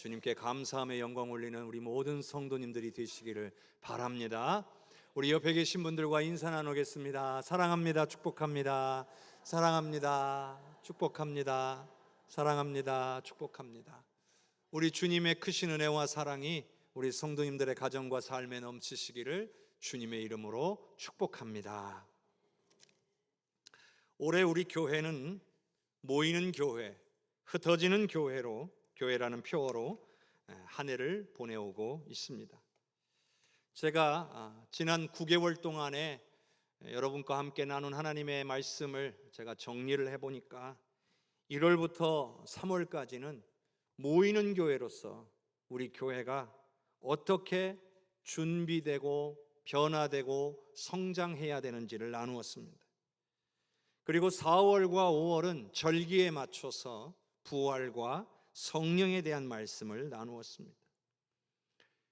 주님께 감사함의 영광 올리는 우리 모든 성도님들이 되시기를 바랍니다. 우리 옆에 계신 분들과 인사 나누겠습니다. 사랑합니다. 축복합니다. 사랑합니다. 축복합니다. 사랑합니다. 축복합니다. 우리 주님의 크신 은혜와 사랑이 우리 성도님들의 가정과 삶에 넘치시기를 주님의 이름으로 축복합니다. 올해 우리 교회는 모이는 교회, 흩어지는 교회라는 표어로 한 해를 보내오고 있습니다. 제가 지난 9개월 동안에 여러분과 함께 나눈 하나님의 말씀을 제가 정리를 해보니까 1월부터 3월까지는 모이는 교회로서 우리 교회가 어떻게 준비되고 변화되고 성장해야 되는지를 나누었습니다. 그리고 4월과 5월은 절기에 맞춰서 부활과 성령에 대한 말씀을 나누었습니다.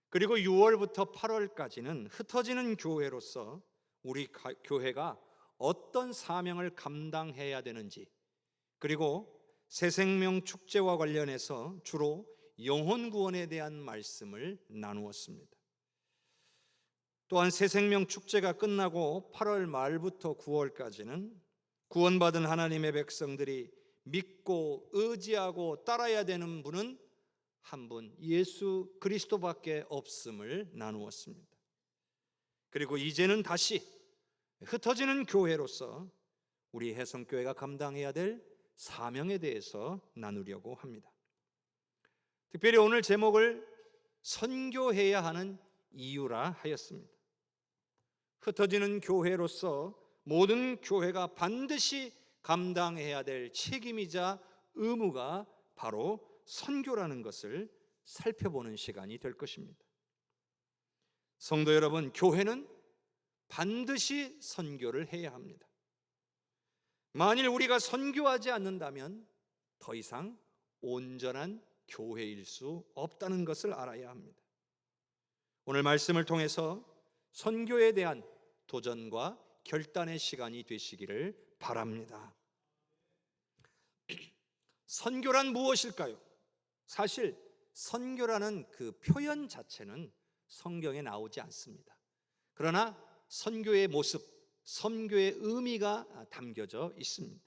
그리고 6월부터 8월까지는 흩어지는 교회로서 우리 교회가 어떤 사명을 감당해야 되는지, 그리고 새생명 축제와 관련해서 주로 영혼 구원에 대한 말씀을 나누었습니다. 또한 새생명 축제가 끝나고 8월 말부터 9월까지는 구원받은 하나님의 백성들이 믿고 의지하고 따라야 되는 분은 한 분, 예수 그리스도밖에 없음을 나누었습니다. 그리고 이제는 다시 흩어지는 교회로서 우리 해성교회가 감당해야 될 사명에 대해서 나누려고 합니다. 특별히 오늘 제목을 선교해야 하는 이유라 하였습니다. 흩어지는 교회로서 모든 교회가 반드시 감당해야 될 책임이자 의무가 바로 선교라는 것을 살펴보는 시간이 될 것입니다. 성도 여러분, 교회는 반드시 선교를 해야 합니다. 만일 우리가 선교하지 않는다면 더 이상 온전한 교회일 수 없다는 것을 알아야 합니다. 오늘 말씀을 통해서 선교에 대한 도전과 결단의 시간이 되시기를 바랍니다. 선교란 무엇일까요? 사실 선교라는 그 표현 자체는 성경에 나오지 않습니다. 그러나 선교의 모습, 선교의 의미가 담겨져 있습니다.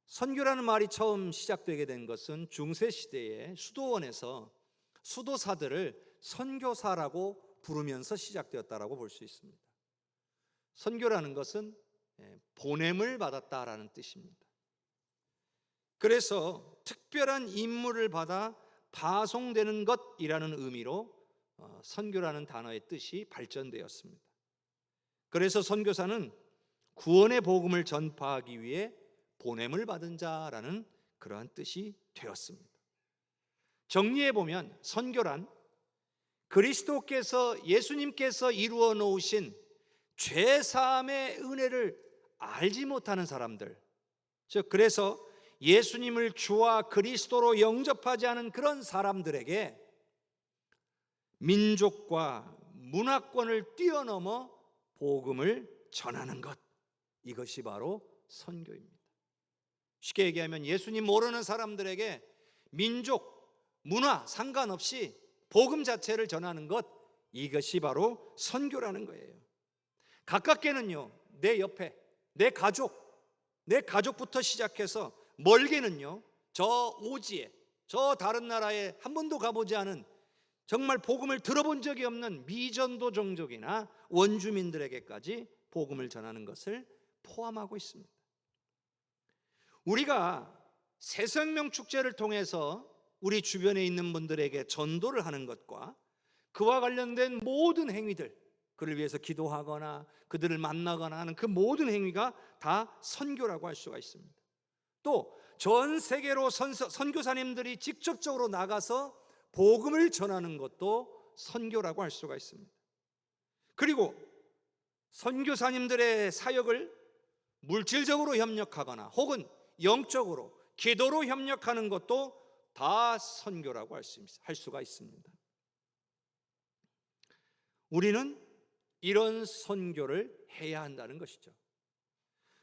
선교라는 말이 처음 시작되게 된 것은 중세시대의 수도원에서 수도사들을 선교사라고 부르면서 시작되었다고 볼 수 있습니다. 선교라는 것은 보냄을 받았다라는 뜻입니다. 그래서 특별한 임무를 받아 파송되는 것이라는 의미로 선교라는 단어의 뜻이 발전되었습니다. 그래서 선교사는 구원의 복음을 전파하기 위해 보냄을 받은 자라는 그러한 뜻이 되었습니다. 정리해 보면 선교란 그리스도께서 예수님께서 이루어 놓으신 죄 사함의 은혜를 알지 못하는 사람들, 즉 그래서 예수님을 주와 그리스도로 영접하지 않은 그런 사람들에게 민족과 문화권을 뛰어넘어 복음을 전하는 것, 이것이 바로 선교입니다. 쉽게 얘기하면 예수님 모르는 사람들에게 민족, 문화 상관없이 복음 자체를 전하는 것, 이것이 바로 선교라는 거예요. 가깝게는요, 내 옆에, 내 가족부터 시작해서 멀게는요, 저 오지에, 저 다른 나라에 한 번도 가보지 않은, 정말 복음을 들어본 적이 없는 미전도 종족이나 원주민들에게까지 복음을 전하는 것을 포함하고 있습니다. 우리가 새생명 축제를 통해서 우리 주변에 있는 분들에게 전도를 하는 것과 그와 관련된 모든 행위들, 그를 위해서 기도하거나 그들을 만나거나 하는 그 모든 행위가 다 선교라고 할 수가 있습니다. 또 전 세계로 선교사님들이 직접적으로 나가서 복음을 전하는 것도 선교라고 할 수가 있습니다. 그리고 선교사님들의 사역을 물질적으로 협력하거나 혹은 영적으로 기도로 협력하는 것도 다 선교라고 할 수가 있습니다. 우리는 이런 선교를 해야 한다는 것이죠.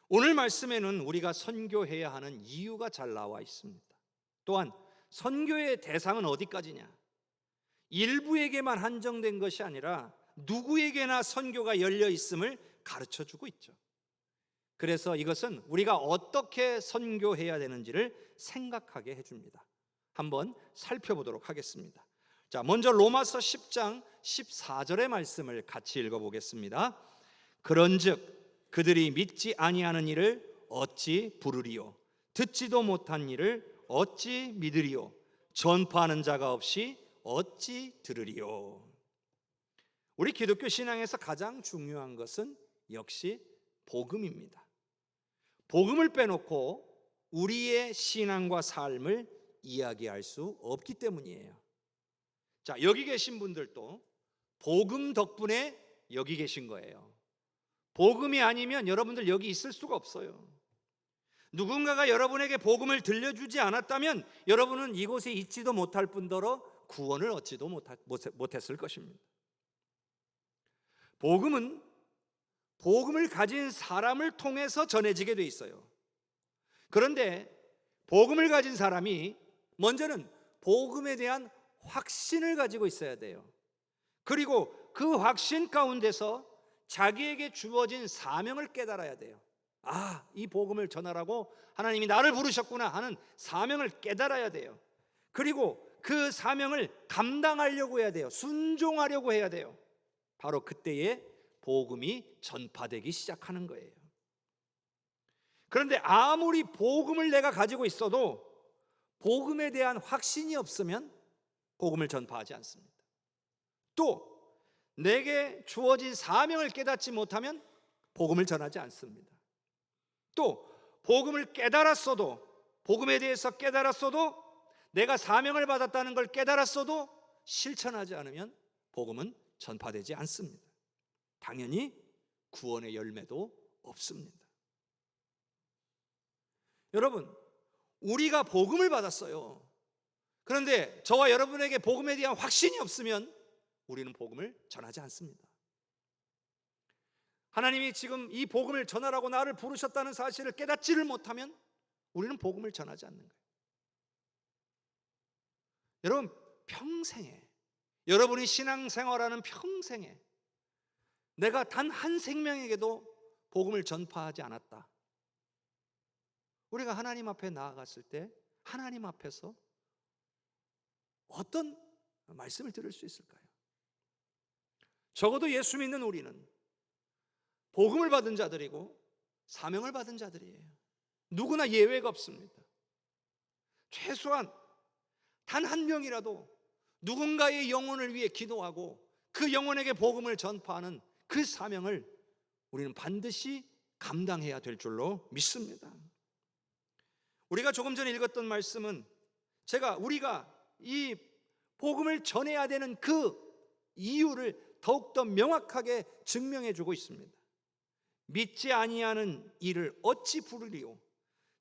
오늘 말씀에는 우리가 선교해야 하는 이유가 잘 나와 있습니다. 또한 선교의 대상은 어디까지냐? 일부에게만 한정된 것이 아니라 누구에게나 선교가 열려 있음을 가르쳐 주고 있죠. 그래서 이것은 우리가 어떻게 선교해야 되는지를 생각하게 해줍니다. 한번 살펴보도록 하겠습니다. 자, 먼저 로마서 10장 14절의 말씀을 같이 읽어보겠습니다. 그런즉 그들이 믿지 아니하는 일을 어찌 부르리요? 듣지도 못한 일을 어찌 믿으리요? 전파하는 자가 없이 어찌 들으리요? 우리 기독교 신앙에서 가장 중요한 것은 역시 복음입니다. 복음을 빼놓고 우리의 신앙과 삶을 이야기할 수 없기 때문이에요. 자, 여기 계신 분들도 복음 덕분에 여기 계신 거예요. 복음이 아니면 여러분들 여기 있을 수가 없어요. 누군가가 여러분에게 복음을 들려주지 않았다면 여러분은 이곳에 있지도 못할 뿐더러 구원을 얻지도 못했을 것입니다. 복음은 복음을 가진 사람을 통해서 전해지게 돼 있어요. 그런데 복음을 가진 사람이 먼저는 복음에 대한 확신을 가지고 있어야 돼요. 그리고 그 확신 가운데서 자기에게 주어진 사명을 깨달아야 돼요. 아, 이 복음을 전하라고 하나님이 나를 부르셨구나 하는 사명을 깨달아야 돼요. 그리고 그 사명을 감당하려고 해야 돼요. 순종하려고 해야 돼요. 바로 그때에 복음이 전파되기 시작하는 거예요. 그런데 아무리 복음을 내가 가지고 있어도 복음에 대한 확신이 없으면 복음을 전파하지 않습니다. 또 내게 주어진 사명을 깨닫지 못하면 복음을 전하지 않습니다. 또 복음을 깨달았어도, 복음에 대해서 깨달았어도, 내가 사명을 받았다는 걸 깨달았어도 실천하지 않으면 복음은 전파되지 않습니다. 당연히 구원의 열매도 없습니다. 여러분, 우리가 복음을 받았어요. 그런데 저와 여러분에게 복음에 대한 확신이 없으면 우리는 복음을 전하지 않습니다. 하나님이 지금 이 복음을 전하라고 나를 부르셨다는 사실을 깨닫지를 못하면 우리는 복음을 전하지 않는 거예요. 여러분, 평생에, 여러분이 신앙생활하는 평생에 내가 단 한 생명에게도 복음을 전파하지 않았다. 우리가 하나님 앞에 나아갔을 때 하나님 앞에서 어떤 말씀을 들을 수 있을까요? 적어도 예수 믿는 우리는 복음을 받은 자들이고 사명을 받은 자들이에요. 누구나 예외가 없습니다. 최소한 단 한 명이라도 누군가의 영혼을 위해 기도하고 그 영혼에게 복음을 전파하는 그 사명을 우리는 반드시 감당해야 될 줄로 믿습니다. 우리가 조금 전에 읽었던 말씀은 우리가 이 복음을 전해야 되는 그 이유를 더욱더 명확하게 증명해 주고 있습니다. 믿지 아니하는 일을 어찌 부르리요?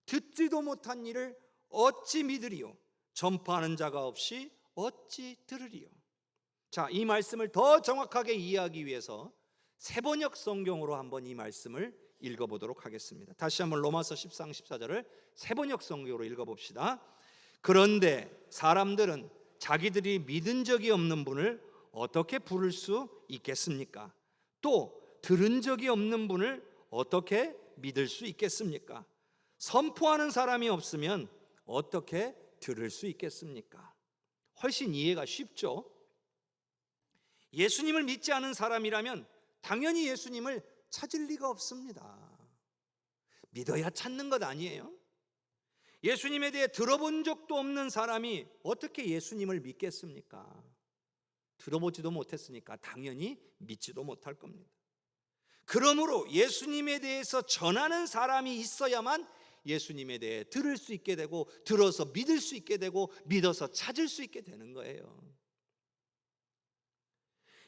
듣지도 못한 일을 어찌 믿으리요? 전파하는 자가 없이 어찌 들으리요? 자, 이 말씀을 더 정확하게 이해하기 위해서 세번역 성경으로 한번 이 말씀을 읽어보도록 하겠습니다. 다시 한번 로마서 10장 14절을 세번역 성경으로 읽어봅시다. 그런데 사람들은 자기들이 믿은 적이 없는 분을 어떻게 부를 수 있겠습니까? 또 들은 적이 없는 분을 어떻게 믿을 수 있겠습니까? 선포하는 사람이 없으면 어떻게 들을 수 있겠습니까? 훨씬 이해가 쉽죠? 예수님을 믿지 않은 사람이라면 당연히 예수님을 찾을 리가 없습니다. 믿어야 찾는 것 아니에요? 예수님에 대해 들어본 적도 없는 사람이 어떻게 예수님을 믿겠습니까? 들어보지도 못했으니까 당연히 믿지도 못할 겁니다. 그러므로 예수님에 대해서 전하는 사람이 있어야만 예수님에 대해 들을 수 있게 되고, 들어서 믿을 수 있게 되고, 믿어서 찾을 수 있게 되는 거예요.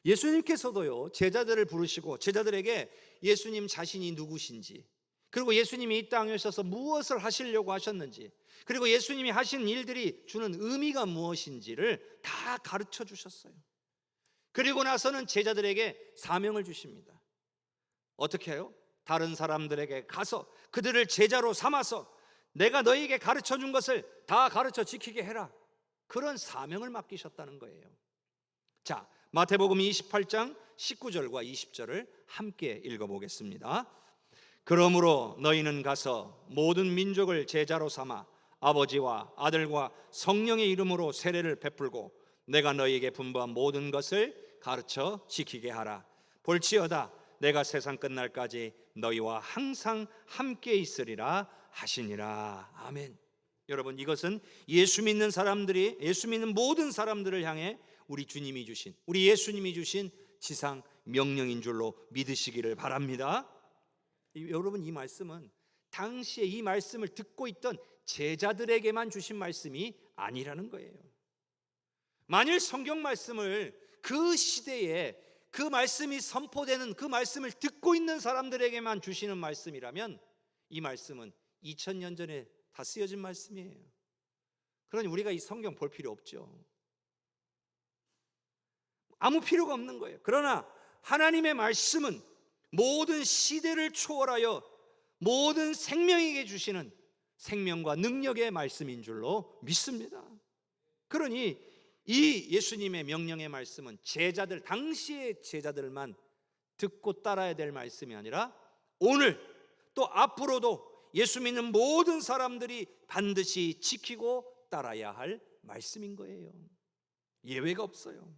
예수님께서도요, 제자들을 부르시고 제자들에게 예수님 자신이 누구신지, 그리고 예수님이 이 땅에 오셔서 무엇을 하시려고 하셨는지, 그리고 예수님이 하신 일들이 주는 의미가 무엇인지를 다 가르쳐 주셨어요. 그리고 나서는 제자들에게 사명을 주십니다. 어떻게 해요? 다른 사람들에게 가서 그들을 제자로 삼아서 내가 너희에게 가르쳐 준 것을 다 가르쳐 지키게 해라. 그런 사명을 맡기셨다는 거예요. 자, 마태복음 28장 19절과 20절을 함께 읽어보겠습니다. 그러므로 너희는 가서 모든 민족을 제자로 삼아 아버지와 아들과 성령의 이름으로 세례를 베풀고 내가 너희에게 분부한 모든 것을 가르쳐 지키게 하라. 볼지어다 내가 세상 끝날까지 너희와 항상 함께 있으리라 하시니라. 아멘. 여러분, 이것은 예수 믿는 사람들이, 예수 믿는 모든 사람들을 향해 우리 주님이 주신, 우리 예수님이 주신 지상 명령인 줄로 믿으시기를 바랍니다. 여러분, 이 말씀은 당시에 이 말씀을 듣고 있던 제자들에게만 주신 말씀이 아니라는 거예요. 만일 성경 말씀을 그 시대에 그 말씀이 선포되는 그 말씀을 듣고 있는 사람들에게만 주시는 말씀이라면 이 말씀은 2000년 전에 다 쓰여진 말씀이에요. 그러니 우리가 이 성경 볼 필요 없죠. 아무 필요가 없는 거예요. 그러나 하나님의 말씀은 모든 시대를 초월하여 모든 생명에게 주시는 생명과 능력의 말씀인 줄로 믿습니다. 그러니 이 예수님의 명령의 말씀은 제자들, 당시의 제자들만 듣고 따라야 될 말씀이 아니라 오늘 또 앞으로도 예수 믿는 모든 사람들이 반드시 지키고 따라야 할 말씀인 거예요. 예외가 없어요.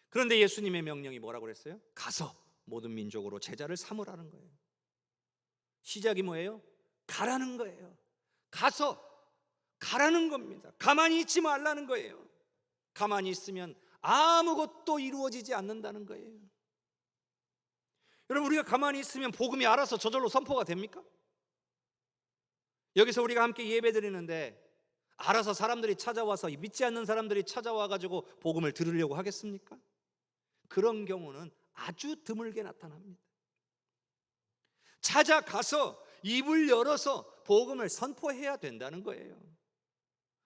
그런데 예수님의 명령이 뭐라고 그랬어요? 가서 모든 민족으로 제자를 삼으라는 거예요. 시작이 뭐예요? 가라는 거예요. 가서 가라는 겁니다. 가만히 있지 말라는 거예요. 가만히 있으면 아무것도 이루어지지 않는다는 거예요. 여러분, 우리가 가만히 있으면 복음이 알아서 저절로 선포가 됩니까? 여기서 우리가 함께 예배 드리는데 알아서 사람들이 찾아와서, 믿지 않는 사람들이 찾아와 가지고 복음을 들으려고 하겠습니까? 그런 경우는 아주 드물게 나타납니다. 찾아가서 입을 열어서 복음을 선포해야 된다는 거예요.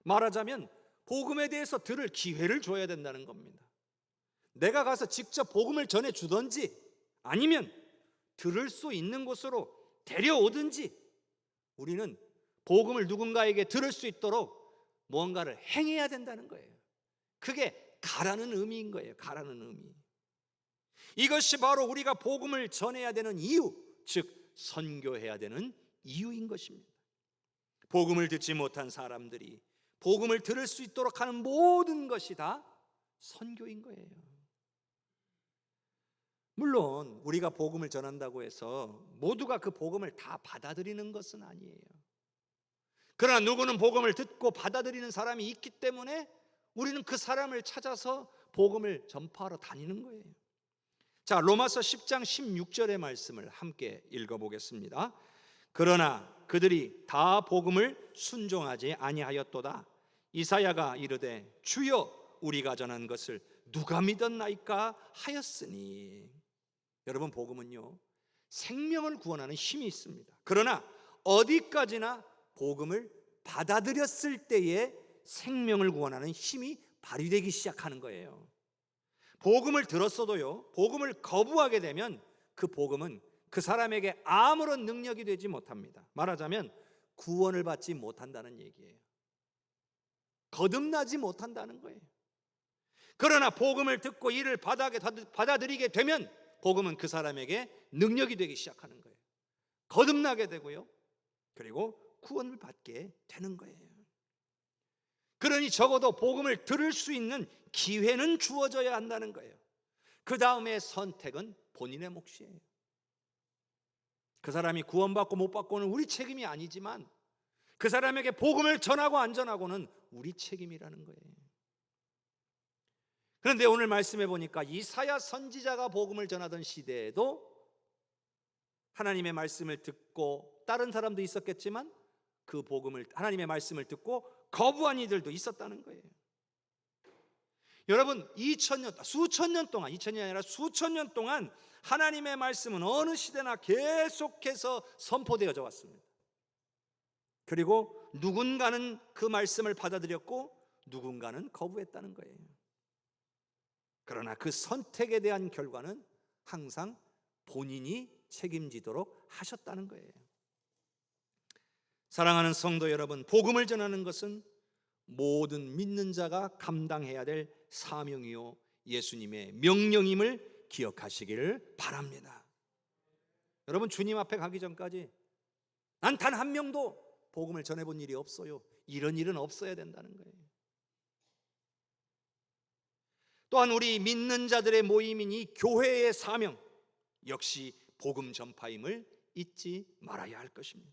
말하자면 복음에 대해서 들을 기회를 줘야 된다는 겁니다. 내가 가서 직접 복음을 전해 주든지 아니면 들을 수 있는 곳으로 데려오든지 우리는 복음을 누군가에게 들을 수 있도록 무언가를 행해야 된다는 거예요. 그게 가라는 의미인 거예요. 가라는 의미. 이것이 바로 우리가 복음을 전해야 되는 이유, 즉 선교해야 되는 이유인 것입니다. 복음을 듣지 못한 사람들이 복음을 들을 수 있도록 하는 모든 것이 다 선교인 거예요. 물론 우리가 복음을 전한다고 해서 모두가 그 복음을 다 받아들이는 것은 아니에요. 그러나 누구는 복음을 듣고 받아들이는 사람이 있기 때문에 우리는 그 사람을 찾아서 복음을 전파하러 다니는 거예요. 자, 로마서 10장 16절의 말씀을 함께 읽어보겠습니다. 그러나 그들이 다 복음을 순종하지 아니하였도다. 이사야가 이르되 주여 우리가 전한 것을 누가 믿었나이까 하였으니. 여러분, 복음은요 생명을 구원하는 힘이 있습니다. 그러나 어디까지나 복음을 받아들였을 때에 생명을 구원하는 힘이 발휘되기 시작하는 거예요. 복음을 들었어도요 복음을 거부하게 되면 그 복음은 그 사람에게 아무런 능력이 되지 못합니다. 말하자면 구원을 받지 못한다는 얘기예요. 거듭나지 못한다는 거예요. 그러나 복음을 듣고 이를 받아들이게 되면 복음은 그 사람에게 능력이 되기 시작하는 거예요. 거듭나게 되고요 그리고 구원을 받게 되는 거예요. 그러니 적어도 복음을 들을 수 있는 기회는 주어져야 한다는 거예요. 그 다음에 선택은 본인의 몫이에요. 그 사람이 구원받고 못 받고는 우리 책임이 아니지만 그 사람에게 복음을 전하고 안 전하고는 우리 책임이라는 거예요. 그런데 오늘 말씀해 보니까 이사야 선지자가 복음을 전하던 시대에도 하나님의 말씀을 듣고 다른 사람도 있었겠지만 그 복음을, 하나님의 말씀을 듣고 거부한 이들도 있었다는 거예요. 여러분, 2000년, 수천 년 동안, 2000년이 아니라 수천 년 동안 하나님의 말씀은 어느 시대나 계속해서 선포되어져 왔습니다. 그리고 누군가는 그 말씀을 받아들였고 누군가는 거부했다는 거예요. 그러나 그 선택에 대한 결과는 항상 본인이 책임지도록 하셨다는 거예요. 사랑하는 성도 여러분, 복음을 전하는 것은 모든 믿는 자가 감당해야 될 사명이요 예수님의 명령임을 기억하시기를 바랍니다. 여러분, 주님 앞에 가기 전까지 난 단 한 명도 복음을 전해본 일이 없어요. 이런 일은 없어야 된다는 거예요. 또한 우리 믿는 자들의 모임인 이 교회의 사명 역시 복음 전파임을 잊지 말아야 할 것입니다.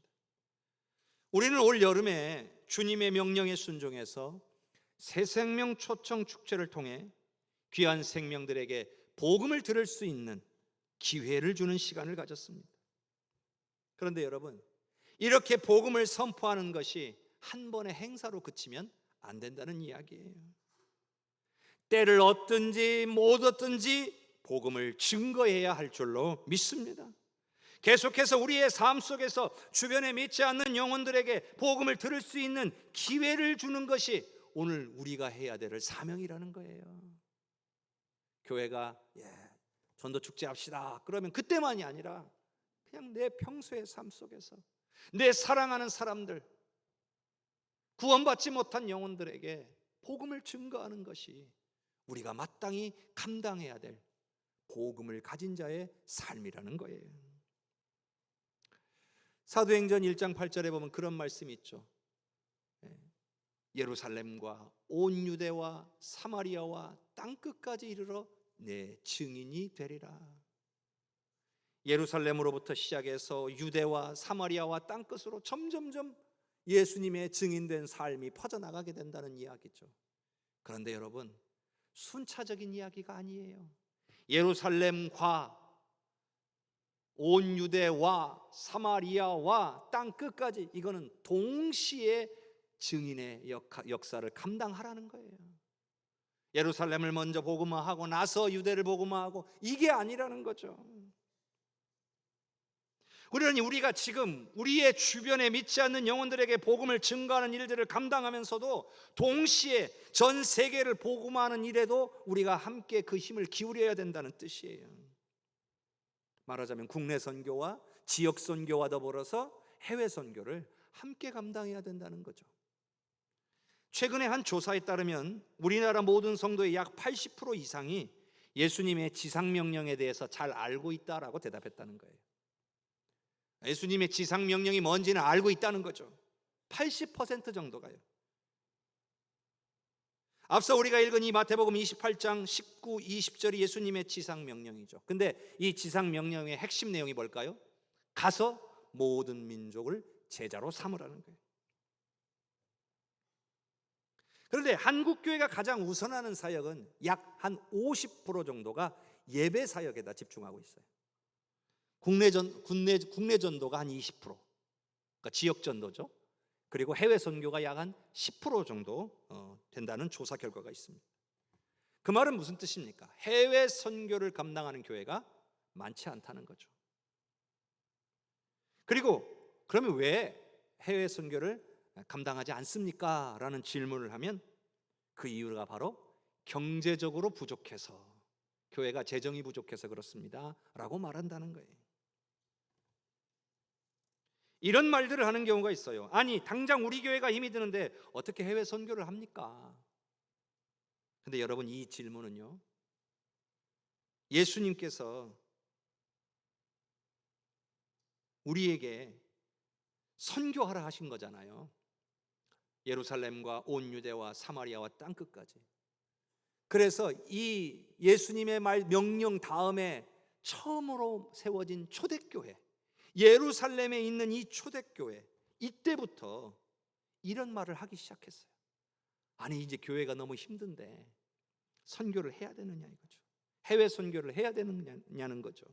우리는 올 여름에 주님의 명령에 순종해서 새생명 초청 축제를 통해 귀한 생명들에게 복음을 들을 수 있는 기회를 주는 시간을 가졌습니다. 그런데 여러분, 이렇게 복음을 선포하는 것이 한 번의 행사로 그치면 안 된다는 이야기예요. 때를 얻든지 못 얻든지 복음을 증거해야 할 줄로 믿습니다. 계속해서 우리의 삶 속에서 주변에 믿지 않는 영혼들에게 복음을 들을 수 있는 기회를 주는 것이 오늘 우리가 해야 될 사명이라는 거예요. 교회가 전도축제 합시다 그러면 그때만이 아니라 그냥 내 평소의 삶 속에서 내 사랑하는 사람들, 구원받지 못한 영혼들에게 복음을 증거하는 것이 우리가 마땅히 감당해야 될 복음을 가진 자의 삶이라는 거예요. 사도행전 1장 8절에 보면 그런 말씀이 있죠. 예루살렘과 온 유대와 사마리아와 땅끝까지 이르러 내 증인이 되리라. 예루살렘으로부터 시작해서 유대와 사마리아와 땅끝으로 점점점 예수님의 증인된 삶이 퍼져나가게 된다는 이야기죠. 그런데 여러분, 순차적인 이야기가 아니에요. 예루살렘과 온 유대와 사마리아와 땅끝까지 이거는 동시에 증인의 역사를 감당하라는 거예요. 예루살렘을 먼저 복음화하고 나서 유대를 복음화하고 이게 아니라는 거죠. 그러니 우리가 지금 우리의 주변에 믿지 않는 영혼들에게 복음을 증거하는 일들을 감당하면서도 동시에 전 세계를 복음화하는 일에도 우리가 함께 그 힘을 기울여야 된다는 뜻이에요. 말하자면 국내 선교와 지역 선교와 더불어서 해외 선교를 함께 감당해야 된다는 거죠. 최근에 한 조사에 따르면 우리나라 모든 성도의 약 80% 이상이 예수님의 지상명령에 대해서 잘 알고 있다라고 대답했다는 거예요. 예수님의 지상명령이 뭔지는 알고 있다는 거죠. 80% 정도가요. 앞서 우리가 읽은 이 마태복음 28장 19, 20절이 예수님의 지상명령이죠. 근데 이 지상명령의 핵심 내용이 뭘까요? 가서 모든 민족을 제자로 삼으라는 거예요. 그런데 한국교회가 가장 우선하는 사역은 약 한 50% 정도가 예배 사역에다 집중하고 있어요. 국내 전도가 한 20%, 그러니까 지역 전도죠. 그리고 해외 선교가 약 한 10% 정도 된다는 조사 결과가 있습니다. 그 말은 무슨 뜻입니까? 해외 선교를 감당하는 교회가 많지 않다는 거죠. 그리고 그러면 왜 해외 선교를 감당하지 않습니까? 라는 질문을 하면 그 이유가 바로 경제적으로 부족해서, 교회가 재정이 부족해서 그렇습니다 라고 말한다는 거예요. 이런 말들을 하는 경우가 있어요. 아니, 당장 우리 교회가 힘이 드는데 어떻게 해외 선교를 합니까? 근데 여러분, 이 질문은요, 예수님께서 우리에게 선교하라 하신 거잖아요. 예루살렘과 온 유대와 사마리아와 땅끝까지. 그래서 이 예수님의 명령 다음에 처음으로 세워진 초대교회, 예루살렘에 있는 이 초대교회, 이때부터 이런 말을 하기 시작했어요. 아니, 이제 교회가 너무 힘든데 선교를 해야 되느냐 이거죠. 해외 선교를 해야 되느냐는 거죠.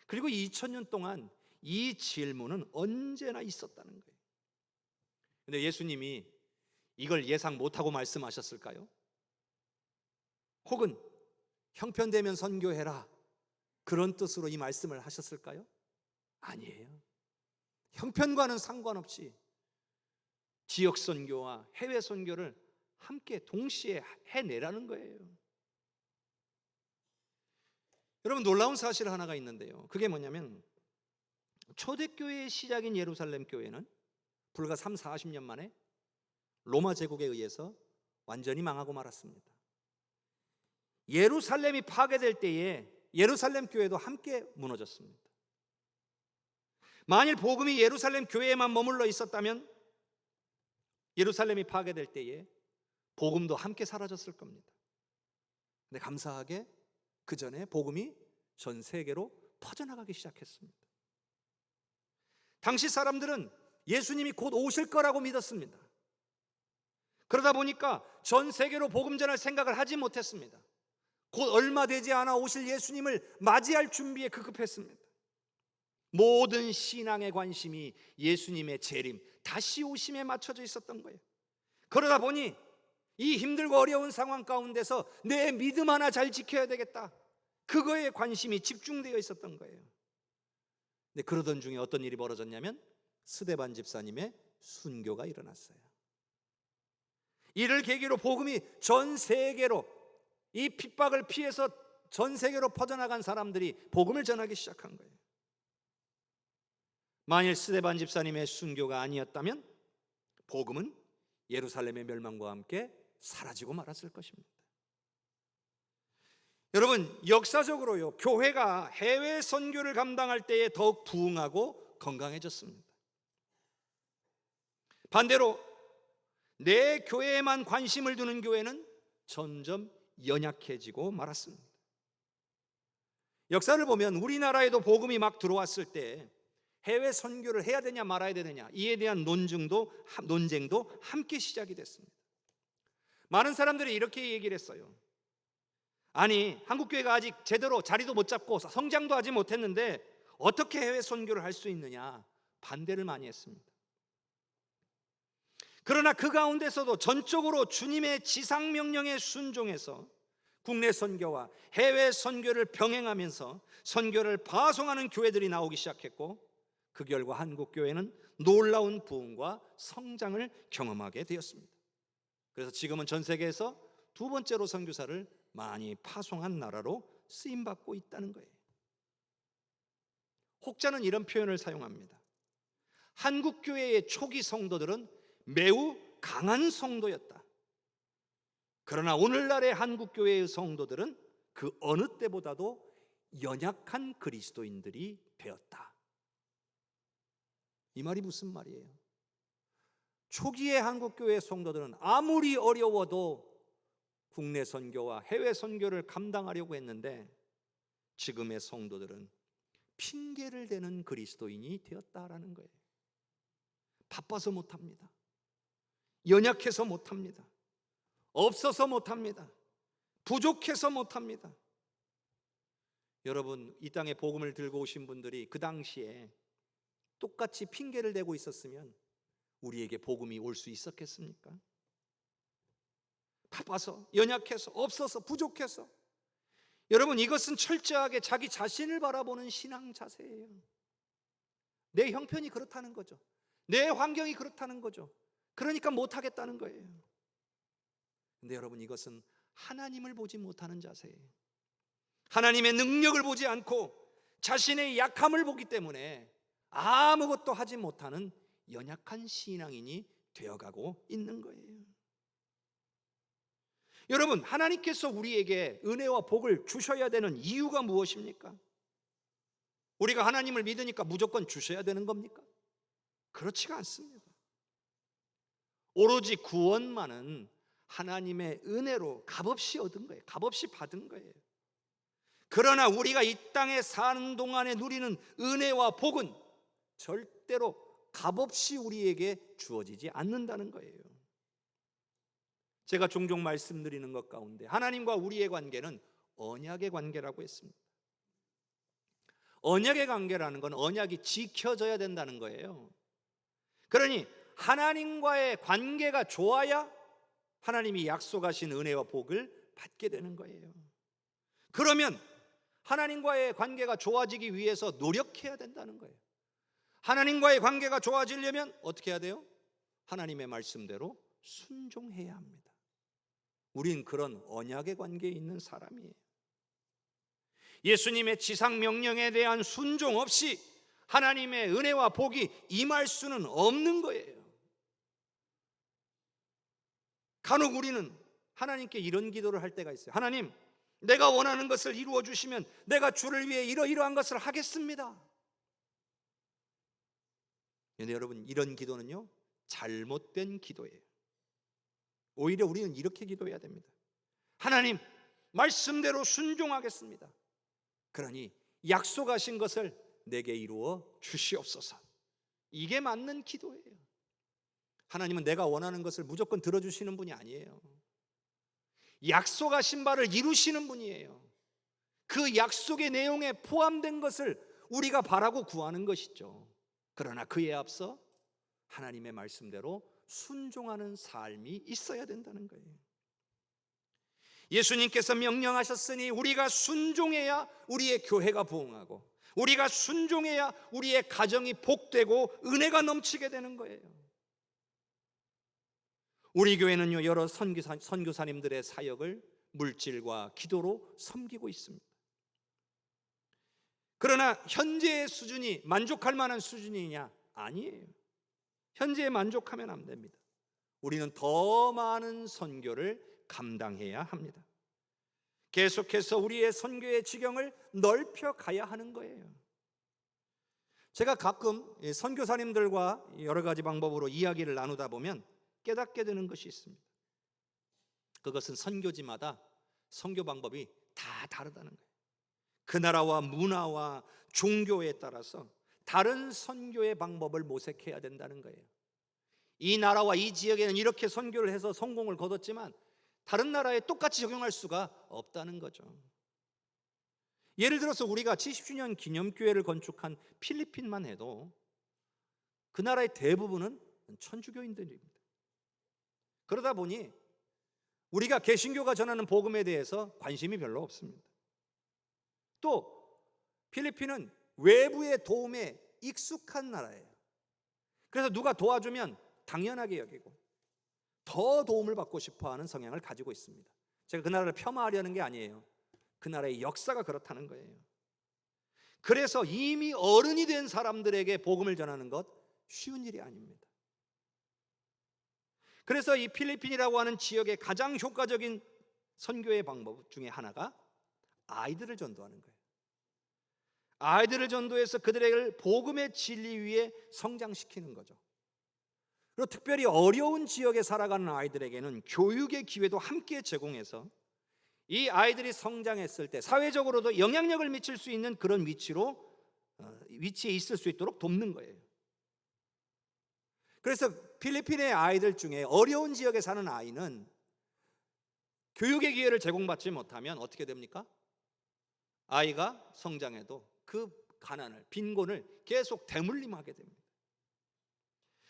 그리고 2000년 동안 이 질문은 언제나 있었다는 거예요. 근데 예수님이 이걸 예상 못하고 말씀하셨을까요? 혹은 형편되면 선교해라, 그런 뜻으로 이 말씀을 하셨을까요? 아니에요. 형편과는 상관없이 지역 선교와 해외 선교를 함께 동시에 해내라는 거예요. 여러분, 놀라운 사실 하나가 있는데요, 그게 뭐냐면 초대교회의 시작인 예루살렘 교회는 불과 30, 40년 만에 로마 제국에 의해서 완전히 망하고 말았습니다. 예루살렘이 파괴될 때에 예루살렘 교회도 함께 무너졌습니다. 만일 복음이 예루살렘 교회에만 머물러 있었다면 예루살렘이 파괴될 때에 복음도 함께 사라졌을 겁니다. 근데 감사하게 그 전에 복음이 전 세계로 퍼져나가기 시작했습니다. 당시 사람들은 예수님이 곧 오실 거라고 믿었습니다. 그러다 보니까 전 세계로 복음 전할 생각을 하지 못했습니다. 곧 얼마 되지 않아 오실 예수님을 맞이할 준비에 급급했습니다. 모든 신앙의 관심이 예수님의 재림, 다시 오심에 맞춰져 있었던 거예요. 그러다 보니 이 힘들고 어려운 상황 가운데서 내 믿음 하나 잘 지켜야 되겠다, 그거에 관심이 집중되어 있었던 거예요. 근데 그러던 중에 어떤 일이 벌어졌냐면 스데반 집사님의 순교가 일어났어요. 이를 계기로 복음이 전 세계로, 이 핍박을 피해서 전 세계로 퍼져나간 사람들이 복음을 전하기 시작한 거예요. 만일 스데반 집사님의 순교가 아니었다면 복음은 예루살렘의 멸망과 함께 사라지고 말았을 것입니다. 여러분, 역사적으로요, 교회가 해외 선교를 감당할 때에 더욱 부흥하고 건강해졌습니다. 반대로 내 교회에만 관심을 두는 교회는 점점 연약해지고 말았습니다. 역사를 보면 우리나라에도 복음이 막 들어왔을 때 해외 선교를 해야 되냐 말아야 되느냐, 이에 대한 논쟁도 함께 시작이 됐습니다. 많은 사람들이 이렇게 얘기를 했어요. 아니, 한국교회가 아직 제대로 자리도 못 잡고 성장도 하지 못했는데 어떻게 해외 선교를 할 수 있느냐, 반대를 많이 했습니다. 그러나 그 가운데서도 전적으로 주님의 지상명령에 순종해서 국내 선교와 해외 선교를 병행하면서 선교를 파송하는 교회들이 나오기 시작했고, 그 결과 한국교회는 놀라운 부흥과 성장을 경험하게 되었습니다. 그래서 지금은 전 세계에서 두 번째로 선교사를 많이 파송한 나라로 쓰임받고 있다는 거예요. 혹자는 이런 표현을 사용합니다. 한국교회의 초기 성도들은 매우 강한 성도였다. 그러나 오늘날의 한국교회의 성도들은 그 어느 때보다도 연약한 그리스도인들이 되었다. 이 말이 무슨 말이에요? 초기의 한국교회 성도들은 아무리 어려워도 국내 선교와 해외 선교를 감당하려고 했는데, 지금의 성도들은 핑계를 대는 그리스도인이 되었다라는 거예요. 바빠서 못합니다. 연약해서 못합니다. 없어서 못합니다. 부족해서 못합니다. 여러분, 이 땅에 복음을 들고 오신 분들이 그 당시에 똑같이 핑계를 대고 있었으면 우리에게 복음이 올 수 있었겠습니까? 바빠서, 연약해서, 없어서, 부족해서. 여러분, 이것은 철저하게 자기 자신을 바라보는 신앙 자세예요. 내 형편이 그렇다는 거죠. 내 환경이 그렇다는 거죠. 그러니까 못하겠다는 거예요. 근데 여러분, 이것은 하나님을 보지 못하는 자세예요. 하나님의 능력을 보지 않고 자신의 약함을 보기 때문에 아무것도 하지 못하는 연약한 신앙인이 되어가고 있는 거예요. 여러분, 하나님께서 우리에게 은혜와 복을 주셔야 되는 이유가 무엇입니까? 우리가 하나님을 믿으니까 무조건 주셔야 되는 겁니까? 그렇지가 않습니다. 오로지 구원만은 하나님의 은혜로 값없이 얻은 거예요. 값없이 받은 거예요. 그러나 우리가 이 땅에 사는 동안에 누리는 은혜와 복은 절대로 값없이 우리에게 주어지지 않는다는 거예요. 제가 종종 말씀드리는 것 가운데 하나님과 우리의 관계는 언약의 관계라고 했습니다. 언약의 관계라는 건 언약이 지켜져야 된다는 거예요. 그러니 하나님과의 관계가 좋아야 하나님이 약속하신 은혜와 복을 받게 되는 거예요. 그러면 하나님과의 관계가 좋아지기 위해서 노력해야 된다는 거예요. 하나님과의 관계가 좋아지려면 어떻게 해야 돼요? 하나님의 말씀대로 순종해야 합니다. 우린 그런 언약의 관계에 있는 사람이에요. 예수님의 지상 명령에 대한 순종 없이 하나님의 은혜와 복이 임할 수는 없는 거예요. 간혹 우리는 하나님께 이런 기도를 할 때가 있어요. 하나님, 내가 원하는 것을 이루어 주시면 내가 주를 위해 이러이러한 것을 하겠습니다. 그런데 여러분, 이런 기도는요, 잘못된 기도예요. 오히려 우리는 이렇게 기도해야 됩니다. 하나님, 말씀대로 순종하겠습니다. 그러니 약속하신 것을 내게 이루어 주시옵소서. 이게 맞는 기도예요. 하나님은 내가 원하는 것을 무조건 들어주시는 분이 아니에요. 약속하신 바를 이루시는 분이에요. 그 약속의 내용에 포함된 것을 우리가 바라고 구하는 것이죠. 그러나 그에 앞서 하나님의 말씀대로 순종하는 삶이 있어야 된다는 거예요. 예수님께서 명령하셨으니 우리가 순종해야 우리의 교회가 부흥하고, 우리가 순종해야 우리의 가정이 복되고 은혜가 넘치게 되는 거예요. 우리 교회는요, 여러 선교사님들의 사역을 물질과 기도로 섬기고 있습니다. 그러나 현재의 수준이 만족할 만한 수준이냐? 아니에요. 현재에 만족하면 안 됩니다. 우리는 더 많은 선교를 감당해야 합니다. 계속해서 우리의 선교의 지경을 넓혀 가야 하는 거예요. 제가 가끔 선교사님들과 여러 가지 방법으로 이야기를 나누다 보면 깨닫게 되는 것이 있습니다. 그것은 선교지마다 선교 방법이 다 다르다는 거예요. 그 나라와 문화와 종교에 따라서 다른 선교의 방법을 모색해야 된다는 거예요. 이 나라와 이 지역에는 이렇게 선교를 해서 성공을 거뒀지만 다른 나라에 똑같이 적용할 수가 없다는 거죠. 예를 들어서 우리가 70주년 기념교회를 건축한 필리핀만 해도 그 나라의 대부분은 천주교인들입니다. 그러다 보니 우리가 개신교가 전하는 복음에 대해서 관심이 별로 없습니다. 또 필리핀은 외부의 도움에 익숙한 나라예요. 그래서 누가 도와주면 당연하게 여기고 더 도움을 받고 싶어하는 성향을 가지고 있습니다. 제가 그 나라를 폄하하려는 게 아니에요. 그 나라의 역사가 그렇다는 거예요. 그래서 이미 어른이 된 사람들에게 복음을 전하는 것 쉬운 일이 아닙니다. 그래서 이 필리핀이라고 하는 지역의 가장 효과적인 선교의 방법 중에 하나가 아이들을 전도하는 거예요. 아이들을 전도해서 그들을 복음의 진리 위에 성장시키는 거죠. 그리고 특별히 어려운 지역에 살아가는 아이들에게는 교육의 기회도 함께 제공해서 이 아이들이 성장했을 때 사회적으로도 영향력을 미칠 수 있는 그런 위치에 있을 수 있도록 돕는 거예요. 그래서 필리핀의 아이들 중에 어려운 지역에 사는 아이는 교육의 기회를 제공받지 못하면 어떻게 됩니까? 아이가 성장해도 그 가난을, 빈곤을 계속 대물림하게 됩니다.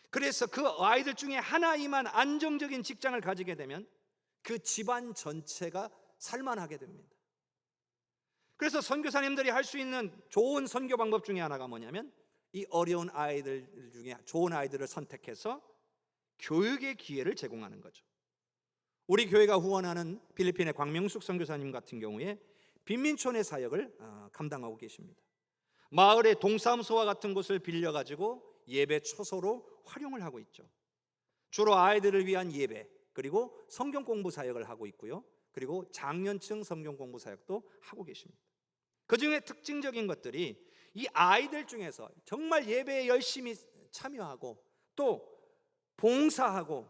그래서 그 아이들 중에 하나이만 안정적인 직장을 가지게 되면 그 집안 전체가 살만하게 됩니다. 그래서 선교사님들이 할 수 있는 좋은 선교 방법 중에 하나가 뭐냐면 이 어려운 아이들 중에 좋은 아이들을 선택해서 교육의 기회를 제공하는 거죠. 우리 교회가 후원하는 필리핀의 광명숙 선교사님 같은 경우에 빈민촌의 사역을 감당하고 계십니다. 마을의 동사무소와 같은 곳을 빌려가지고 예배 초소로 활용을 하고 있죠. 주로 아이들을 위한 예배, 그리고 성경 공부 사역을 하고 있고요. 그리고 장년층 성경 공부 사역도 하고 계십니다. 그 중에 특징적인 것들이 이 아이들 중에서 정말 예배에 열심히 참여하고 또 봉사하고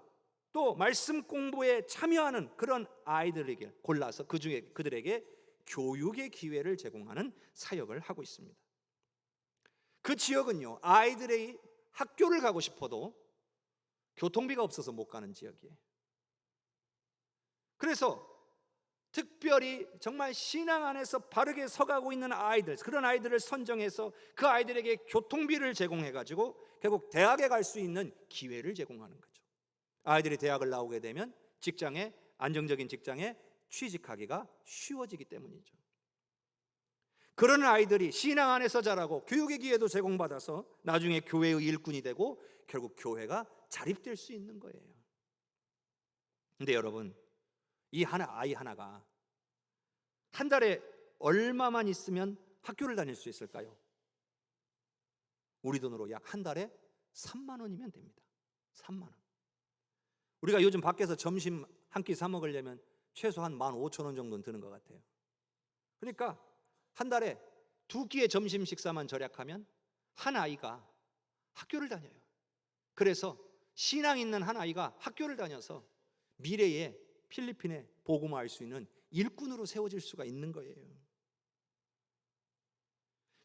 또 말씀 공부에 참여하는 그런 아이들에게 골라서 그 중에 그들에게 교육의 기회를 제공하는 사역을 하고 있습니다. 그 지역은요, 아이들이 학교를 가고 싶어도 교통비가 없어서 못 가는 지역이에요. 그래서 특별히 정말 신앙 안에서 바르게 서가고 있는 아이들, 그런 아이들을 선정해서 그 아이들에게 교통비를 제공해가지고 결국 대학에 갈 수 있는 기회를 제공하는 거죠. 아이들이 대학을 나오게 되면 안정적인 직장에 취직하기가 쉬워지기 때문이죠. 그런 아이들이 신앙 안에서 자라고 교육의 기회도 제공받아서 나중에 교회의 일꾼이 되고 결국 교회가 자립될 수 있는 거예요. 근데 여러분, 이 아이 하나가 한 달에 얼마만 있으면 학교를 다닐 수 있을까요? 우리 돈으로 약 한 달에 3만 원이면 됩니다. 3만 원. 우리가 요즘 밖에서 점심 한 끼 사 먹으려면 최소한 15,000원 정도는 드는 것 같아요. 그러니까 한 달에 2끼의 점심 식사만 절약하면 한 아이가 학교를 다녀요. 그래서 신앙 있는 한 아이가 학교를 다녀서 미래에 필리핀에 복음화할 수 있는 일꾼으로 세워질 수가 있는 거예요.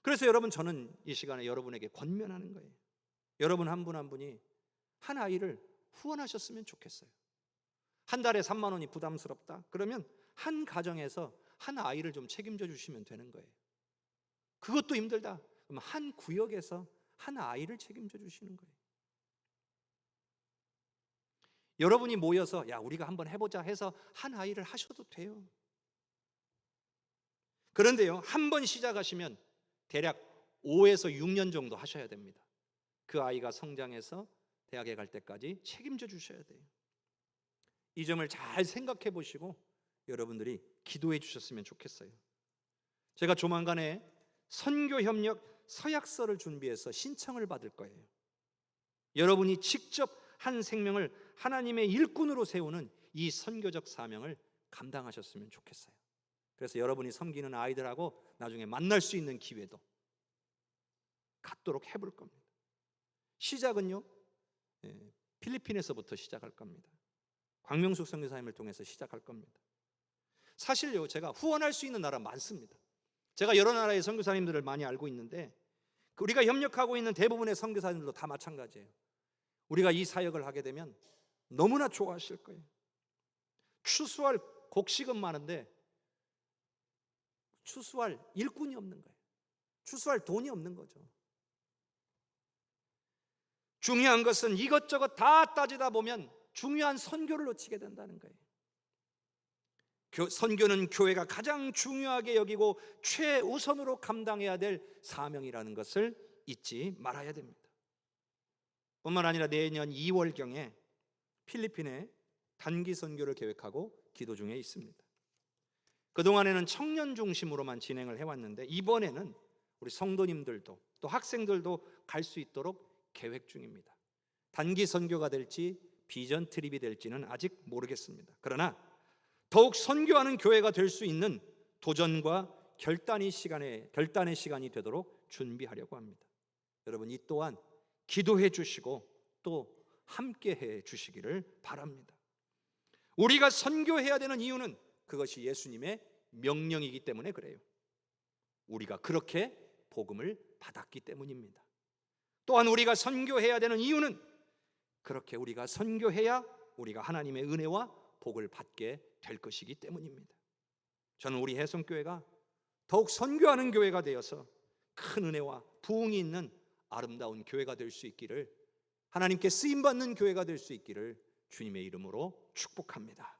그래서 여러분, 저는 이 시간에 여러분에게 권면하는 거예요. 여러분 한 분 한 분이 한 아이를 후원하셨으면 좋겠어요. 한 달에 3만 원이 부담스럽다 그러면 한 가정에서 한 아이를 좀 책임져 주시면 되는 거예요. 그것도 힘들다 그러면 한 구역에서 한 아이를 책임져 주시는 거예요. 여러분이 모여서 야 우리가 한번 해보자 해서 한 아이를 하셔도 돼요. 그런데요, 한 번 시작하시면 대략 5에서 6년 정도 하셔야 됩니다. 그 아이가 성장해서 대학에 갈 때까지 책임져 주셔야 돼요. 이 점을 잘 생각해 보시고 여러분들이 기도해 주셨으면 좋겠어요. 제가 조만간에 선교협력 서약서를 준비해서 신청을 받을 거예요. 여러분이 직접 한 생명을 하나님의 일꾼으로 세우는 이 선교적 사명을 감당하셨으면 좋겠어요. 그래서 여러분이 섬기는 아이들하고 나중에 만날 수 있는 기회도 갖도록 해볼 겁니다. 시작은요, 필리핀에서부터 시작할 겁니다. 광명숙 선교사님을 통해서 시작할 겁니다. 사실요, 제가 후원할 수 있는 나라 많습니다. 제가 여러 나라의 선교사님들을 많이 알고 있는데 우리가 협력하고 있는 대부분의 선교사님들도 다 마찬가지예요. 우리가 이 사역을 하게 되면 너무나 좋아하실 거예요. 추수할 곡식은 많은데 추수할 일꾼이 없는 거예요. 추수할 돈이 없는 거죠. 중요한 것은 이것저것 다 따지다 보면 중요한 선교를 놓치게 된다는 거예요. 선교는 교회가 가장 중요하게 여기고 최우선으로 감당해야 될 사명이라는 것을 잊지 말아야 됩니다. 뿐만 아니라 내년 2월경에 필리핀에 단기 선교를 계획하고 기도 중에 있습니다. 그동안에는 청년 중심으로만 진행을 해왔는데 이번에는 우리 성도님들도 또 학생들도 갈 수 있도록 계획 중입니다. 단기 선교가 될지 비전 트립이 될지는 아직 모르겠습니다. 그러나 더욱 선교하는 교회가 될 수 있는 도전과 결단의 시간이 되도록 준비하려고 합니다. 여러분 이 또한 기도해 주시고 또 함께해 주시기를 바랍니다. 우리가 선교해야 되는 이유는 그것이 예수님의 명령이기 때문에 그래요. 우리가 그렇게 복음을 받았기 때문입니다. 또한 우리가 선교해야 되는 이유는 그렇게 우리가 선교해야 우리가 하나님의 은혜와 복을 받게 될 것이기 때문입니다. 저는 우리 해성교회가 더욱 선교하는 교회가 되어서 큰 은혜와 부흥이 있는 아름다운 교회가 될 수 있기를, 하나님께 쓰임받는 교회가 될 수 있기를 주님의 이름으로 축복합니다.